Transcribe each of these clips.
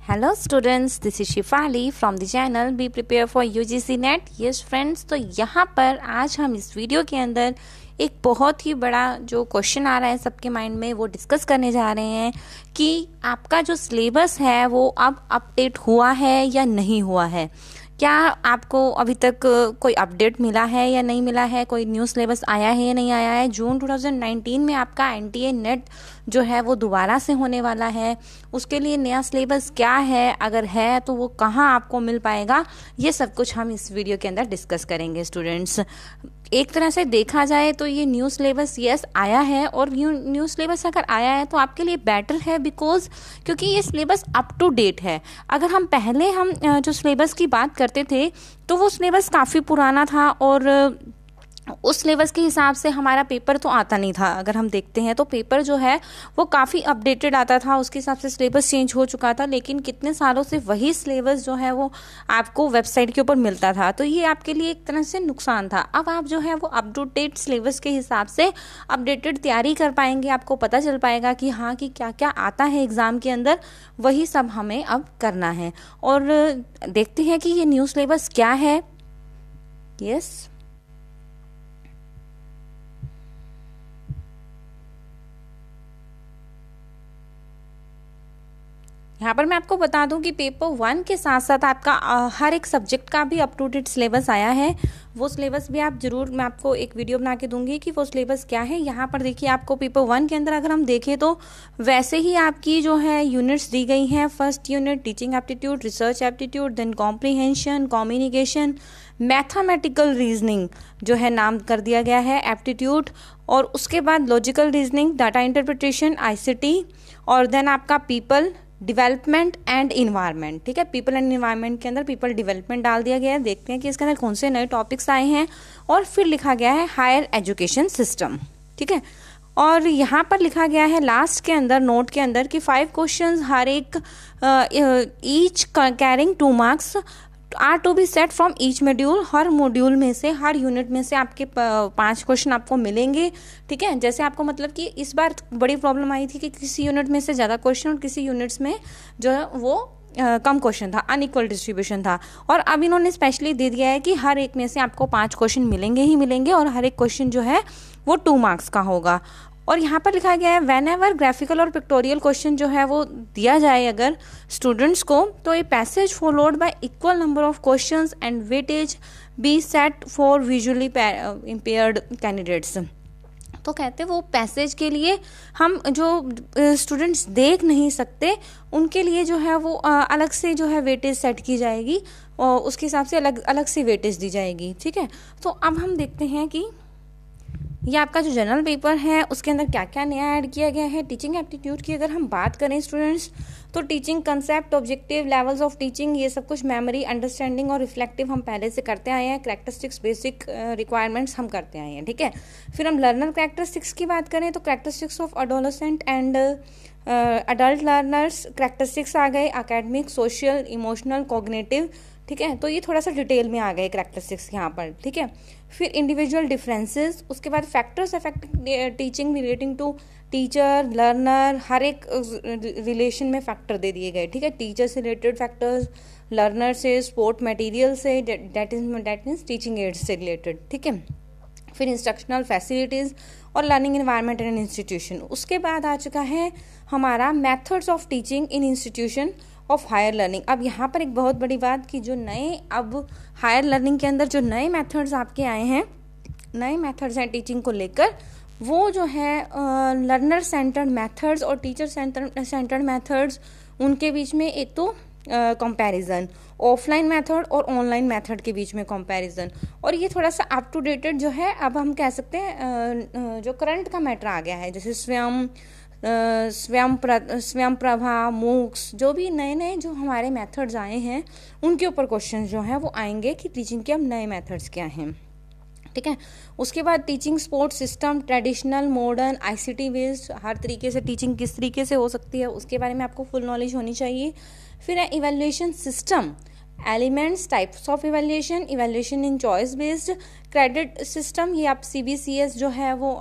Hello students, this is Shifali from the channel Be Prepare for UGC NET। Yes friends, तो यहाँ पर आज हम इस वीडियो के अंदर एक बहुत ही बड़ा जो क्वेश्चन आ रहा है सबके माइंड में वो डिस्कस करने जा रहे हैं कि आपका जो सिलेबस है वो अब अपडेट हुआ है या नहीं हुआ है। क्या आपको अभी तक कोई अपडेट मिला है या नहीं मिला है, कोई न्यू सिलेबस आया है या नहीं आया है। जून 2019 में आपका एनटीए नेट जो है वो दोबारा से होने वाला है, उसके लिए नया सिलेबस क्या है, अगर है तो वो कहाँ आपको मिल पाएगा, ये सब कुछ हम इस वीडियो के अंदर डिस्कस करेंगे स्टूडेंट्स। एक तरह से देखा जाए तो ये न्यू सिलेबस यस आया है, और न्यू सिलेबस अगर आया है तो आपके लिए बेटर है बिकॉज क्योंकि ये सिलेबस अप टू डेट है। अगर हम पहले जो सिलेबस की बात करते थे तो वो सिलेबस काफ़ी पुराना था और उस सिलेबस के हिसाब से हमारा पेपर तो आता नहीं था। अगर हम देखते हैं तो पेपर जो है वो काफ़ी अपडेटेड आता था, उसके हिसाब से सिलेबस चेंज हो चुका था, लेकिन कितने सालों से वही सिलेबस जो है वो आपको वेबसाइट के ऊपर मिलता था, तो ये आपके लिए एक तरह से नुकसान था। अब आप जो है वो अप टू डेट सिलेबस के हिसाब से अपडेटेड तैयारी कर पाएंगे, आपको पता चल पाएगा कि हाँ कि क्या क्या आता है एग्ज़ाम के अंदर, वही सब हमें अब करना है। और देखते हैं कि ये न्यू सिलेबस क्या है। यस यहाँ पर मैं आपको बता दूं कि पेपर 1 के साथ साथ आपका हर एक सब्जेक्ट का भी अप टू डेट सिलेबस आया है। वो सिलेबस भी आप जरूर, मैं आपको एक वीडियो बना के दूंगी कि वो सिलेबस क्या है। यहाँ पर देखिए आपको पेपर 1 के अंदर अगर हम देखें तो वैसे ही आपकी जो है यूनिट्स दी गई हैं। First unit teaching aptitude, research aptitude, then comprehension, communication, mathematical reasoning जो है नाम कर दिया गया है एप्टीट्यूड, और उसके बाद logical reasoning, data interpretation, ICT, और देन आपका पीपल डेवलपमेंट एंड इन्वायरमेंट। ठीक है, पीपल एंड इन्वायरमेंट के अंदर पीपल डेवलपमेंट डाल दिया गया है। देखते हैं कि इसके अंदर कौन से नए टॉपिक्स आए हैं। और फिर लिखा गया है हायर एजुकेशन सिस्टम। ठीक है, और यहाँ पर लिखा गया है लास्ट के अंदर नोट के अंदर कि 5 क्वेश्चंस हर एक each carrying 2 marks are to be set from each module. हर मॉड्यूल में से, हर यूनिट में से आपके 5 क्वेश्चन आपको मिलेंगे। ठीक है, जैसे आपको मतलब कि इस बार बड़ी प्रॉब्लम आई थी कि किसी यूनिट में से ज़्यादा क्वेश्चन और किसी यूनिट्स में जो है वो कम क्वेश्चन था, अनइक्वल डिस्ट्रीब्यूशन था। और अब इन्होंने स्पेशली दे दिया है कि हर एक में से आपको 5 क्वेश्चन मिलेंगे ही मिलेंगे, और हर एक क्वेश्चन जो है वो 2 मार्क्स का होगा। और यहाँ पर लिखा गया है वेन एवर ग्राफिकल और पिक्टोरियल क्वेश्चन जो है वो दिया जाए अगर स्टूडेंट्स को, तो a passage followed by equal number of questions and weightage be set for visually impaired candidates. तो कहते हैं वो पैसेज के लिए हम जो स्टूडेंट्स देख नहीं सकते उनके लिए जो है वो अलग से जो है वेटेज सेट की जाएगी, और उसके हिसाब से अलग अलग से वेटेज दी जाएगी। ठीक है, तो अब हम देखते हैं कि ये आपका जो जनरल पेपर है उसके अंदर क्या क्या नया ऐड किया गया है। टीचिंग एप्टीट्यूड की अगर हम बात करें स्टूडेंट्स, तो teaching concept, objective, levels of teaching, ये सब कुछ मेमोरी, अंडरस्टैंडिंग और रिफ्लेक्टिव हम पहले से करते आए हैं। कैरेक्टरिस्टिक्स, बेसिक रिक्वायरमेंट्स हम करते आए हैं। ठीक है, फिर हम लर्नर कैरेक्टरिस्टिक्स की बात करें तो characteristics of adolescent and adult learners characteristics आ गए, एकेडमिक, सोशल, इमोशनल, कॉग्निटिव। ठीक है, तो ये थोड़ा सा डिटेल में आ गए कैरेक्टरिस्टिक्स यहाँ पर। ठीक है, फिर इंडिविजुअल डिफरेंसेस, उसके बाद factors affecting teaching relating to teacher, learner, हर एक रिलेशन में फैक्टर दे दिए गए। ठीक है, टीचर से रिलेटेड फैक्टर्स, लर्नर से, स्पोर्ट मटेरियल से, दैट मीन्स टीचिंग एड्स से रिलेटेड। ठीक है, फिर इंस्ट्रक्शनल फैसिलिटीज़ और लर्निंग एनवायरनमेंट इन इंस्टीट्यूशन। उसके बाद आ चुका है हमारा methods of teaching in institution of higher learning. अब यहाँ पर एक बहुत बड़ी बात कि जो नए अब हायर लर्निंग के अंदर जो नए मेथड्स आपके आए हैं, नए मेथड्स हैं टीचिंग को लेकर, वो जो है लर्नर सेंटर्ड मेथड्स और टीचर सेंटर्ड मेथड्स, उनके बीच में एक तो कंपैरिजन, ऑफलाइन मेथड और ऑनलाइन मेथड के बीच में कंपैरिजन। और ये थोड़ा सा अप टू डेटेड जो है, अब हम कह सकते हैं जो करंट का मैटर आ गया है, जैसे स्वयं प्रभा, मूक्स, जो भी नए नए जो हमारे मेथड्स आए हैं उनके ऊपर क्वेश्चन जो हैं वो आएंगे कि टीचिंग के अब नए मेथड्स क्या हैं। ठीक है, उसके बाद teaching support system, traditional, modern, ICT based, हर तरीके से टीचिंग किस तरीके से हो सकती है उसके बारे में आपको फुल नॉलेज होनी चाहिए। फिर है evaluation system, elements, types of evaluation, evaluation in choice based, credit system, ये आप CBCS जो है वो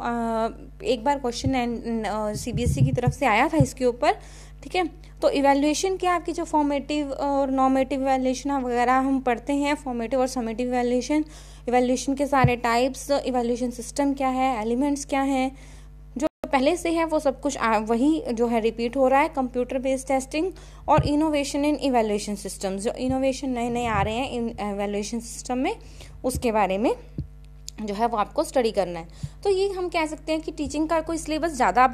एक बार क्वेश्चन सीबीएसई की तरफ से आया था इसके ऊपर। ठीक है। तो इवैल्यूएशन क्या, आपकी जो फॉर्मेटिव और नॉर्मेटिव इवैल्यूएशन वगैरह हम पढ़ते हैं, फॉर्मेटिव और समेटिव इवैल्यूएशन, इवैल्यूएशन के सारे टाइप्स, इवैल्यूएशन सिस्टम क्या है, एलिमेंट्स क्या हैं, जो पहले से है वो सब कुछ वही जो है रिपीट हो रहा है। कंप्यूटर बेस्ड टेस्टिंग और इनोवेशन इन इवैल्यूएशन सिस्टम्स, जो इनोवेशन नए नए आ रहे हैं इन इवैल्यूएशन सिस्टम में, उसके बारे में जो है वो आपको स्टडी करना है। तो ये हम कह सकते हैं कि टीचिंग का कोई सिलेबस ज़्यादा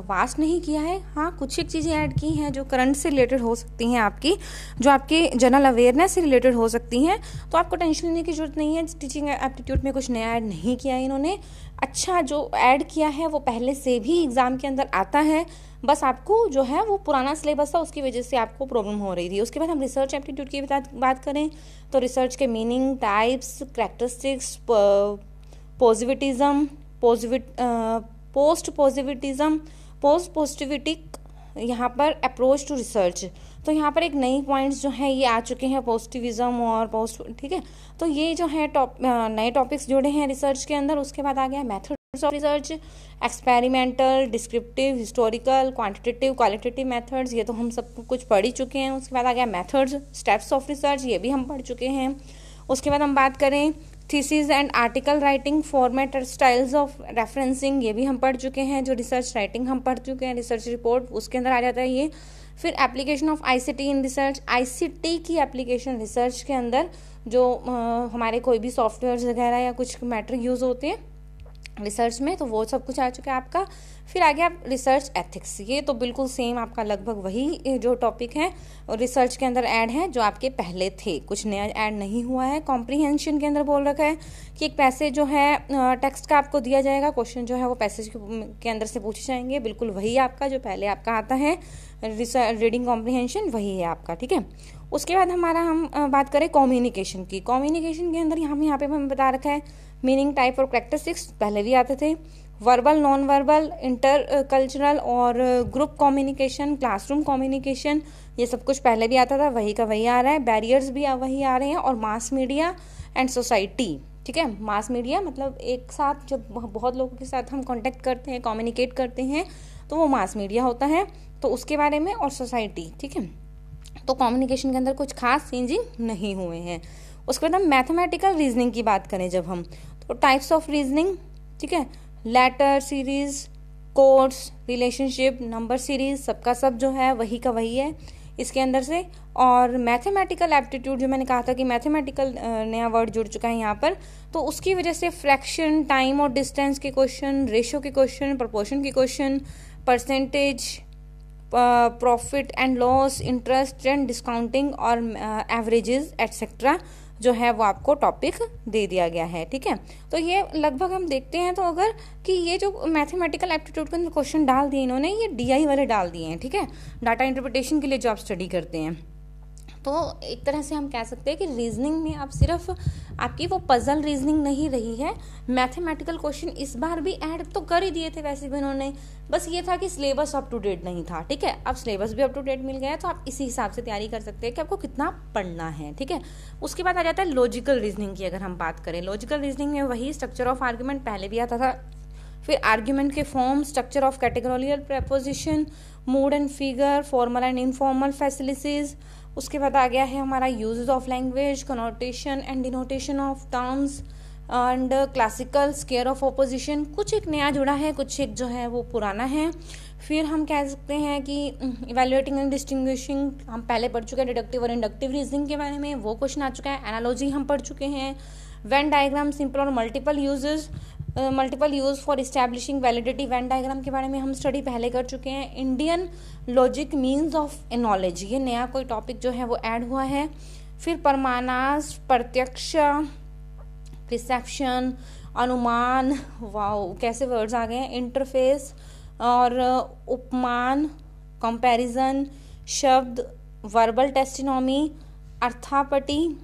वास्ट नहीं किया है। हाँ, कुछ एक चीज़ें ऐड की हैं जो करंट से रिलेटेड हो सकती हैं, आपकी जो आपके जनरल अवेयरनेस से रिलेटेड हो सकती हैं, तो आपको टेंशन लेने की जरूरत नहीं है। टीचिंग एप्टीट्यूड में कुछ नया ऐड नहीं किया है इन्होंने। अच्छा जो ऐड किया है वो पहले से भी एग्जाम के अंदर आता है, बस आपको जो है वो पुराना सिलेबस था, उसकी वजह से आपको प्रॉब्लम हो रही थी। उसके बाद हम रिसर्च एप्टीट्यूड की बात करें तो रिसर्च के मीनिंग, टाइप्स, कैरेक्टरिस्टिक्स, पोस्ट पॉजिटिविटिक, यहाँ पर अप्रोच टू रिसर्च। तो यहाँ पर एक नई पॉइंट्स जो है ये आ चुके हैं, पॉजिटिविज्म और पोस्ट, ठीक है। तो ये जो है नए टॉपिक्स जुड़े हैं रिसर्च के अंदर। उसके बाद आ गया methods of research, experimental, descriptive, historical, quantitative, qualitative methods, ये तो हम सब कुछ पढ़ ही चुके हैं। उसके बाद आ गया मेथड्स, स्टेप्स ऑफ रिसर्च, ये भी हम पढ़ चुके हैं। उसके बाद हम बात करें thesis and article writing, format और स्टाइल्स ऑफ रेफरेंसिंग, ये भी हम पढ़ चुके हैं। जो रिसर्च राइटिंग हम पढ़ चुके हैं, रिसर्च रिपोर्ट, उसके अंदर आ जाता है ये। फिर application of ICT in research, ICT की एप्लीकेशन रिसर्च के अंदर, जो हमारे कोई भी सॉफ्टवेयर वगैरह या कुछ मैटर यूज होते हैं रिसर्च में, तो वो सब कुछ आ चुका है आपका। फिर आ गया रिसर्च एथिक्स, ये तो बिल्कुल सेम आपका लगभग वही जो टॉपिक है और रिसर्च के अंदर ऐड है जो आपके पहले थे, कुछ नया ऐड नहीं हुआ है। कॉम्प्रीहेंशन के अंदर बोल रखा है कि एक पैसेज जो है टेक्स्ट का आपको दिया जाएगा, क्वेश्चन जो है वो पैसेज के अंदर से पूछे जाएंगे, बिल्कुल वही आपका जो पहले आपका आता है रीडिंग कॉम्प्रीहेंशन, वही है आपका, ठीक है। उसके बाद हम बात करें कम्युनिकेशन की। कम्युनिकेशन के अंदर यहाँ पे हमें बता रखा है मीनिंग, टाइप और कैरेक्टरिस्टिक्स, पहले भी आते थे। Verbal, non verbal, inter cultural और ग्रुप कम्युनिकेशन, क्लासरूम कम्युनिकेशन, ये सब कुछ पहले भी आता था, वही का वही आ रहा है। बैरियर्स भी वही आ रहे हैं। और मास मीडिया एंड सोसाइटी, ठीक है। मास मीडिया मतलब एक साथ जब बहुत लोगों के साथ हम कांटेक्ट करते हैं, कम्युनिकेट करते हैं, तो वो मास मीडिया होता है, तो उसके बारे में। और सोसाइटी, ठीक है। तो कम्युनिकेशन के अंदर कुछ खास चेंजिंग नहीं हुए हैं। उसके बाद हम मैथमेटिकल रीजनिंग की बात करें जब हम, तो टाइप्स ऑफ रीजनिंग, ठीक है, letter series, codes, relationship, number series, सबका सब जो है वही का वही है इसके अंदर से। और मैथमेटिकल एप्टीट्यूड, जो मैंने कहा था कि मैथमेटिकल नया वर्ड जुड़ चुका है यहाँ पर, तो उसकी वजह से फ्रैक्शन, टाइम और डिस्टेंस के क्वेश्चन, रेशियो के क्वेश्चन, प्रोपोर्शन के question, percentage, profit and loss, interest and discounting और एवरेजेस एटसेट्रा जो है वो आपको टॉपिक दे दिया गया है, ठीक है। तो ये लगभग हम देखते हैं तो अगर कि ये जो मैथमेटिकल एप्टीट्यूड के अंदर क्वेश्चन डाल दिए इन्होंने, ये डीआई वाले डाल दिए हैं, ठीक है, डाटा इंटरप्रिटेशन के लिए जो आप स्टडी करते हैं। तो एक तरह से हम कह सकते हैं कि रीजनिंग में अब सिर्फ आपकी वो पजल रीजनिंग नहीं रही है, मैथमेटिकल क्वेश्चन इस बार भी ऐड तो कर ही दिए थे वैसे भी उन्होंने, बस ये था कि सिलेबस अप टू डेट नहीं था, ठीक है। अब सिलेबस भी अप टू डेट मिल गया है, तो आप इसी हिसाब से तैयारी कर सकते हैं कि आपको कितना पढ़ना है, ठीक है। उसके बाद आ जाता है लॉजिकल रीजनिंग की। अगर हम बात करें लॉजिकल रीजनिंग में, वही स्ट्रक्चर ऑफ आर्ग्यूमेंट पहले भी आता था, फिर आर्ग्यूमेंट के form, structure of categorical preposition, mood and figure, formal and informal facilities. उसके बाद आ गया है हमारा uses of language, connotation and denotation of terms and classical square of opposition. कुछ एक नया जुड़ा है, कुछ एक जो है वो पुराना है। फिर हम कह सकते हैं कि इवैल्यूएटिंग एंड डिस्टिंग्विशिंग हम पहले पढ़ चुके हैं, डिडक्टिव और इंडक्टिव रीजनिंग के बारे में वो क्वेश्चन आ चुका है। एनालॉजी हम पढ़ चुके हैं। वेन डायग्राम, सिंपल और multiple use for establishing validity, Venn diagram के बारे में हम स्टडी पहले कर चुके हैं। Indian logic means of knowledge, ये नया कोई टॉपिक जो है वो ऐड हुआ है। फिर परमानास, प्रत्यक्ष, रिसेप्शन, अनुमान, वाओ कैसे वर्ड्स आ गए हैं, इंटरफेस और उपमान, कंपैरिजन, शब्द, वर्बल टेस्टिनोमी, अर्थापटी,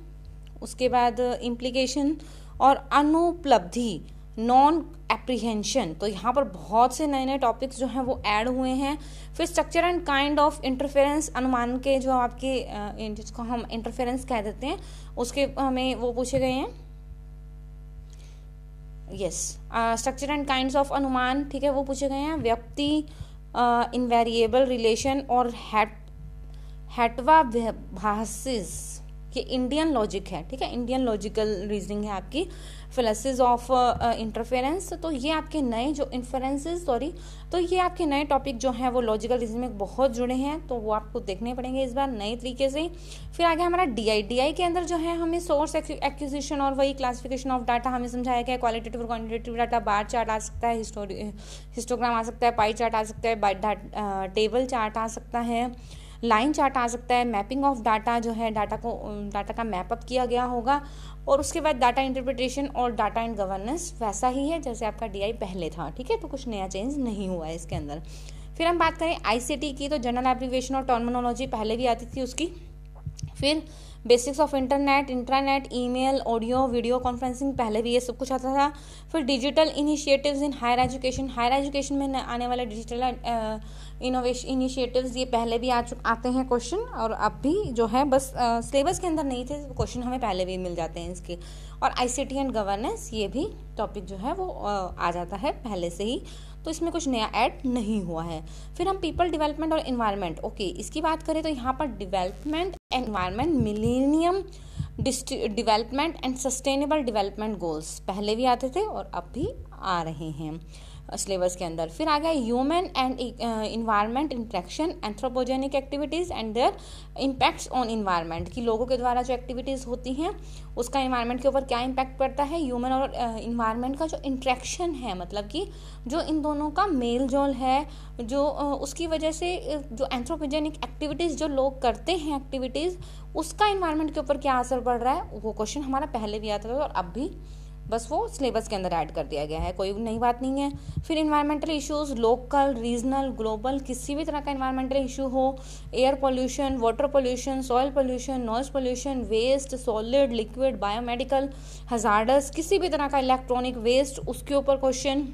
उसके बाद इम्प्लीकेशन और अनुपलब्धि, नॉन एप्रीहेंशन। तो यहाँ पर बहुत से नए नए टॉपिक्स जो हैं वो ऐड हुए हैं। फिर structure and kind of interference, अनुमान के जो आपके जिसको हम इंटरफेरेंस कह देते हैं उसके हमें वो पूछे गए हैं। Yes, structure and kinds of अनुमान, ठीक है, वो पूछे गए हैं। व्यक्ति, इनवेरिएबल रिलेशन और हेटवाभासिस, ये इंडियन लॉजिक है, ठीक है, इंडियन लॉजिकल रीजनिंग है आपकी, फेलिसिस ऑफ इंटरफेरेंस। तो ये आपके नए जो तो ये आपके नए टॉपिक जो हैं वो लॉजिकल रीजनिंग में बहुत जुड़े हैं, तो वो आपको देखने पड़ेंगे इस बार नए तरीके से। फिर आगे हमारा डीआई के अंदर जो है हमें सोर्स एक्विजिशन और वही क्लासिफिकेशन ऑफ डाटा हमें समझाया गया है, क्वालिटेटिव और क्वांटिटेटिव डाटा, बार चार्ट आ सकता है, हिस्टोग्राम आ सकता है, पाई चार्ट आ सकता है, टेबल चार्ट आ सकता है, लाइन चार्ट आ सकता है, मैपिंग ऑफ डाटा जो है डाटा का मैपअप किया गया होगा, और उसके बाद डाटा इंटरप्रिटेशन और डाटा एंड गवर्नेंस वैसा ही है जैसे आपका डीआई पहले था, ठीक है, तो कुछ नया चेंज नहीं हुआ है इसके अंदर। फिर हम बात करें आईसीटी की, तो जनरल एब्रीविएशन और टर्मिनोलॉजी पहले भी आती थी उसकी। फिर basics of internet, intranet, email, audio, video conferencing, पहले भी ये सब कुछ आता था। फिर digital initiatives in higher education में आने वाले डिजिटल इनिशिएटिव्स ये पहले भी आते हैं क्वेश्चन, और अब भी जो है बस सिलेबस के अंदर नहीं थे क्वेश्चन, हमें पहले भी मिल जाते हैं इसके। और आईसीटी एंड गवर्नेंस ये भी टॉपिक जो है वो आ जाता है पहले से ही, तो इसमें कुछ नया ऐड नहीं हुआ है। फिर हम पीपल डेवलपमेंट और एनवायरनमेंट, ओके, इसकी बात करें तो यहाँ पर development, environment, millennium development and sustainable development goals पहले भी आते थे और अब भी आ रहे हैं सिलेबस के अंदर। फिर आ गया human and environment interaction, anthropogenic activities and their impacts on environment, कि लोगों के द्वारा जो एक्टिविटीज होती हैं उसका इन्वायरमेंट के ऊपर क्या इम्पैक्ट पड़ता है। ह्यूमन और इन्वायरमेंट का जो इंटरेक्शन है, मतलब कि जो इन दोनों का मेल जोल है, जो उसकी वजह से जो एंथ्रोपोजेनिक एक्टिविटीज जो लोग करते हैं एक्टिविटीज, उसका इन्वायरमेंट के ऊपर क्या असर पड़ रहा है, वो क्वेश्चन हमारा पहले भी आता था और अब भी बस वो सिलेबस के अंदर ऐड कर दिया गया है, कोई नई बात नहीं है। फिर environmental issues, local, regional, global, किसी भी तरह का इन्वायरमेंटल इशू हो, air pollution, water pollution, soil pollution, noise pollution, waste, solid, liquid, biomedical, hazardous, किसी भी तरह का इलेक्ट्रॉनिक वेस्ट, उसके ऊपर question,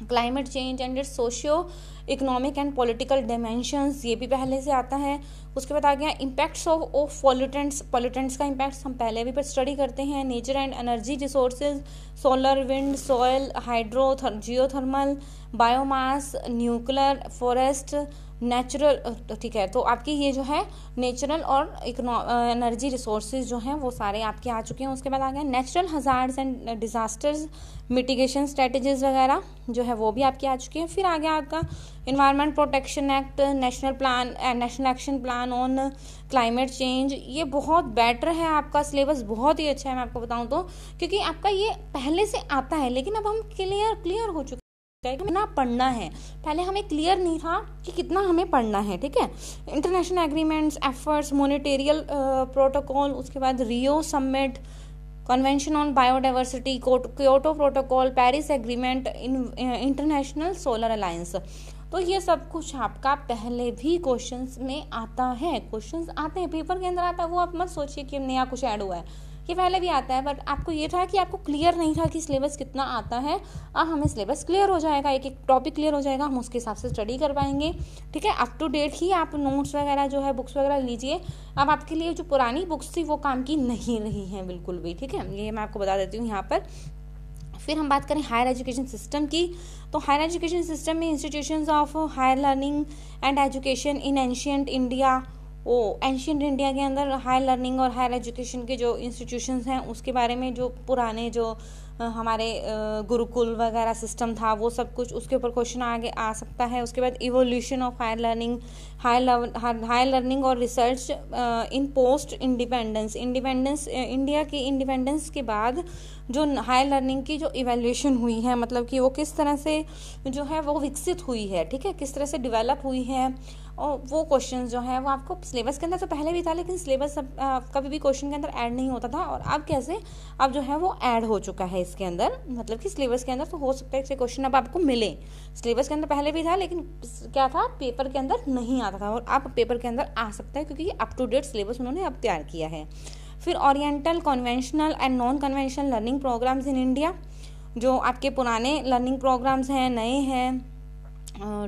climate change and its socio economic and political dimensions, ये भी पहले से आता है। उसके बाद आ गया इम्पैक्ट्स ऑफ पॉल्यूटेंट्स का इम्पैक्ट्स हम पहले भी पर स्टडी करते हैं। Nature and energy resources, solar, wind, soil, hydro, geothermal, biomass, nuclear, forest, natural, ठीक है, तो आपकी ये जो है नेचुरल और एनर्जी रिसोर्सेज जो हैं वो सारे आपके आ चुके हैं। उसके बाद आ गया natural hazards and disasters, mitigation strategies वगैरह जो है वो भी आपके आ चुके हैं। फिर आ गया आपका environment protection act, national action plan on climate change, ये बहुत बेटर है, आपका सिलेबस बहुत ही अच्छा है मैं आपको बताऊं तो, क्योंकि आपका ये पहले से आता है, लेकिन अब हम क्लियर हो चुके हैं कितना पढ़ना है, पहले हमें क्लियर नहीं था कि कितना हमें पढ़ना है, ठीक है। International agreements, efforts, Montreal protocol, उसके बाद Rio summit, convention on biodiversity, Kyoto protocol, Paris agreement, international solar alliance, तो ये सब कुछ आपका पहले भी क्वेश्चंस में आता है, क्वेश्चंस आते हैं, पेपर के अंदर आता है, वो आप मत सोचिए कि नया कुछ ऐड हुआ है, ये पहले भी आता है, बट आपको ये था कि आपको क्लियर नहीं था कि सिलेबस कितना आता है। अब हमें सिलेबस क्लियर हो जाएगा, एक एक टॉपिक क्लियर हो जाएगा, हम उसके हिसाब से स्टडी कर पाएंगे, ठीक है। अप टू डेट ही आप नोट्स वगैरह जो है बुक्स वगैरह लीजिए। अब आपके लिए जो पुरानी बुक्स थी वो काम की नहीं रही हैं बिल्कुल भी, ठीक है, ये मैं आपको बता देती हूँ यहाँ पर। फिर हम बात करें हायर एजुकेशन सिस्टम की, तो हायर एजुकेशन सिस्टम में institutions of higher learning and education in ancient India, ancient India के अंदर हायर लर्निंग और हायर एजुकेशन के जो इंस्टीट्यूशंस हैं उसके बारे में, जो पुराने जो हमारे गुरुकुल वगैरह सिस्टम था वो सब कुछ, उसके ऊपर क्वेश्चन आगे आ सकता है। उसके बाद इवोल्यूशन ऑफ हायर लर्निंग और रिसर्च इन पोस्ट इंडिपेंडेंस, इंडिया की इंडिपेंडेंस के बाद जो हायर लर्निंग की जो इवैल्यूएशन हुई है, मतलब कि वो किस तरह से जो है वो विकसित हुई है, ठीक है, किस तरह से डेवलप हुई है, और वो क्वेश्चन जो है वो आपको सिलेबस के अंदर तो पहले भी था, लेकिन सिलेबस कभी भी क्वेश्चन के अंदर ऐड नहीं होता था, और अब कैसे, अब जो है वो ऐड हो चुका है इसके अंदर, मतलब कि सिलेबस के अंदर तो हो सकता है कि क्वेश्चन अब आपको मिले, सिलेबस के अंदर पहले भी था लेकिन क्या था, पेपर के अंदर नहीं आता था, और अब पेपर के अंदर आ सकता है क्योंकि अप टू डेट सिलेबस उन्होंने अब तैयार किया है। फिर oriental, conventional and non conventional learning programmes in India, जो आपके पुराने लर्निंग प्रोग्राम्स हैं, नए हैं,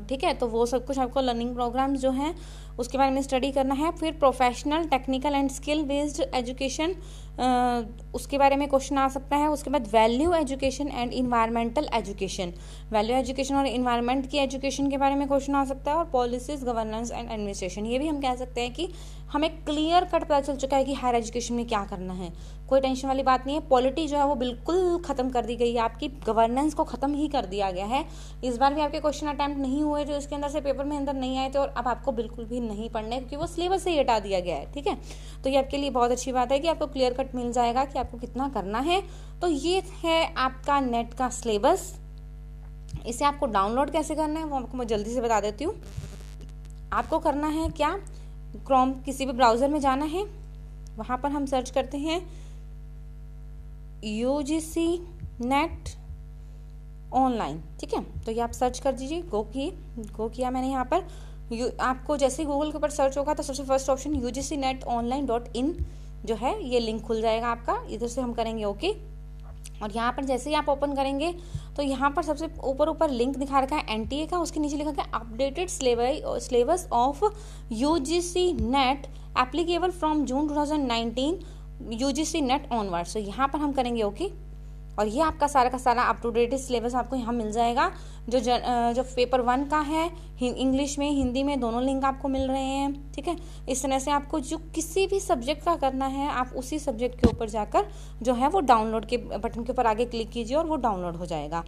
ठीक है, तो वो सब कुछ आपको लर्निंग प्रोग्राम्स जो हैं उसके बारे में स्टडी करना है। फिर professional, technical and skill based education उसके बारे में क्वेश्चन आ सकता है। उसके बाद value education and environmental education, value education और इन्वायरमेंट की एजुकेशन के बारे में क्वेश्चन आ सकता है। और पॉलिसीज, गवर्नेंस एंड एडमिनिस्ट्रेशन, ये भी हम कह सकते हैं कि हमें क्लियर कट पता चल चुका है कि हायर एजुकेशन में क्या करना है, कोई टेंशन वाली बात नहीं है। पॉलिटी जो है वो बिल्कुल खत्म कर दी गई है, आपकी गवर्नेंस को खत्म ही कर दिया गया है। इस बार भी आपके क्वेश्चन अटेम्प्ट नहीं हुए जो इसके अंदर से पेपर में अंदर नहीं आए थे, और अब आपको बिल्कुल भी नहीं पढ़ना है क्योंकि वो सिलेबस से ही हटा दिया गया है। ठीक है, तो ये आपके लिए बहुत अच्छी बात है कि आपको क्लियर कट मिल जाएगा कि आपको कितना करना है। तो ये है आपका नेट का सिलेबस। इसे आपको डाउनलोड कैसे करना है वो आपको मैं जल्दी से बता देती हूँ। आपको करना है क्या, क्रोम किसी भी ब्राउजर में जाना है, वहां पर हम सर्च करते हैं UGC नेट ऑनलाइन। ठीक है, तो ये आप सर्च कर दीजिए, गो किया मैंने यहाँ पर। आपको जैसे ही गूगल के ऊपर सर्च होगा तो सबसे फर्स्ट ऑप्शन UGCnetonline.in जो है ये लिंक खुल जाएगा आपका। इधर से हम करेंगे ओके, और यहाँ पर जैसे ही आप ओपन करेंगे तो यहाँ पर सबसे ऊपर लिंक दिखा रखा है NTA का, उसके नीचे लिखा है updated syllabus of UGC net applicable from June 2019 UGC net onward. So यहाँ पर हम करेंगे ओके, और ये आपका सारा का सारा अप टू डेट सिलेबस आपको यहाँ मिल जाएगा। जो पेपर 1 का है इंग्लिश में, हिंदी में, दोनों लिंक आपको मिल रहे हैं। ठीक है, इस तरह से आपको जो किसी भी सब्जेक्ट का करना है आप उसी सब्जेक्ट के ऊपर जाकर जो है वो डाउनलोड के बटन के ऊपर आगे क्लिक कीजिए और वो डाउनलोड हो जाएगा।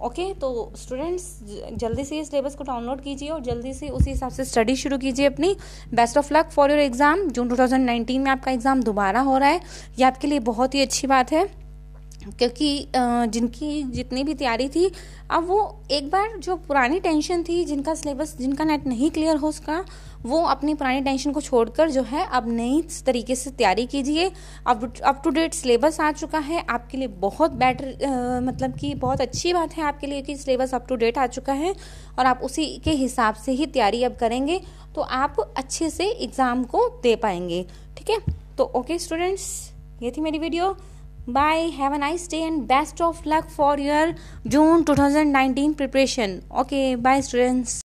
ओके, तो स्टूडेंट्स जल्दी से इस सिलेबस को डाउनलोड कीजिए और जल्दी से उसी हिसाब से स्टडी शुरू कीजिए अपनी। Best of luck for your exam. जून 2019 में आपका एग्जाम दोबारा हो रहा है, ये आपके लिए बहुत ही अच्छी बात है क्योंकि जिनकी जितनी भी तैयारी थी, अब वो एक बार जो पुरानी टेंशन थी, जिनका सिलेबस, जिनका नेट नहीं क्लियर हो सका, वो अपनी पुरानी टेंशन को छोड़कर जो है अब नई तरीके से तैयारी कीजिए। अब अप टू डेट सिलेबस आ चुका है, आपके लिए बहुत बेटर मतलब कि बहुत अच्छी बात है आपके लिए कि सिलेबस अप टू डेट आ चुका है और आप उसी के हिसाब से ही तैयारी अब करेंगे तो आप अच्छे से एग्ज़ाम को दे पाएंगे। ठीक है, तो ओके स्टूडेंट्स, ये थी मेरी video. Bye, have a nice day and best of luck for your June 2019 preparation. Okay, bye students.